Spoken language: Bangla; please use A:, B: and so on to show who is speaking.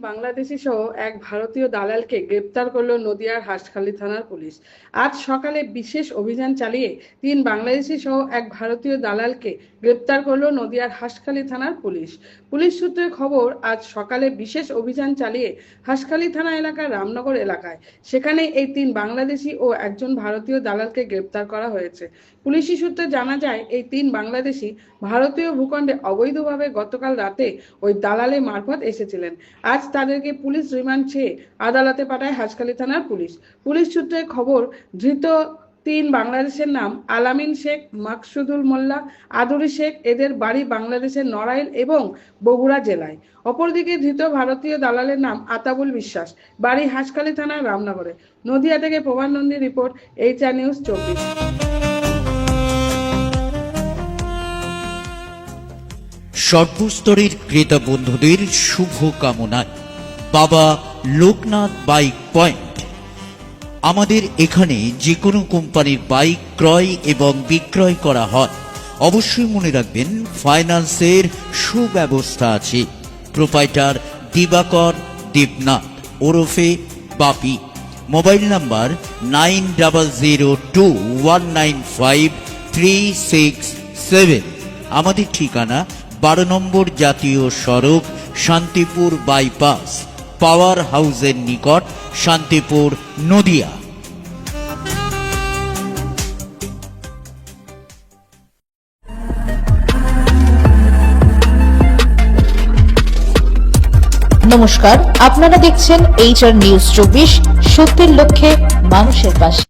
A: বাংলাদেশি সহ এক ভারতীয় দালালকে গ্রেপ্তার করল নদিয়ার হাঁসখালী থানার পুলিশ। আজ সকালে বিশেষ অভিযান চালিয়ে ৩ বাংলাদেশি সহ এক ভারতীয় দালালকে গ্রেপ্তার করল নদিয়ার হাঁসখালী থানার পুলিশ। পুলিশ সূত্রে খবর, আজ সকালে বিশেষ অভিযান চালিয়ে হাঁসখালী থানা এলাকার রামনগর এলাকায় সেখানে এই ৩ বাংলাদেশি ও একজন ভারতীয় দালালকে গ্রেপ্তার করা হয়েছে। পুলিশি সূত্রে জানা যায়, এই ৩ বাংলাদেশি ভারতীয় ভূখণ্ডে অবৈধভাবে গতকাল রাতে ওই দালালের মারফত এসেছিলেন। আজ তাদেরকে পুলিশ রিমান্ড চেয়ে আদালতে পাঠায় হাঁসখালী থানার পুলিশ। পুলিশ সূত্রে খবর, ধৃত ৩ বাংলাদেশের নাম আলামিন শেখ, মাকসুদুল মোল্লা, আদুরি শেখ। এদের বাড়ি বাংলাদেশের নড়াইল এবং বগুড়া জেলায়। অপরদিকে ধৃত ভারতীয় দালালের নাম আতাবুল বিশ্বাস, বাড়ি হাঁসখালী থানার রামনগরে। নদিয়া থেকে প্রভাত নন্দী রিপোর্ট, HR নিউজ 24।
B: সর্বস্তরের ক্রেতা বন্ধুদের শুভ কামনায় বাবা লোকনাথ বাইক পয়েন্ট। আমাদের এখানে যে কোনো কোম্পানির বাইক ক্রয় এবং বিক্রয় করা হয়। অবশ্যই মনে রাখবেন, ফাইন্যান্সের সুব্যবস্থা আছে। প্রোপাইটার দিবাকর দেবনাথ ওরফে বাপি। Mobile number 9002195367। আমাদের ঠিকানা 12 নম্বর জাতীয় সড়ক, শান্তিপুর বাইপাস, পাওয়ার হাউসের নিকট, শান্তিপুর, নদিয়া।
C: নমস্কার, আপনারা দেখছেন HR নিউজ 24, সত্যের লক্ষ্যে মানুষের পাশে।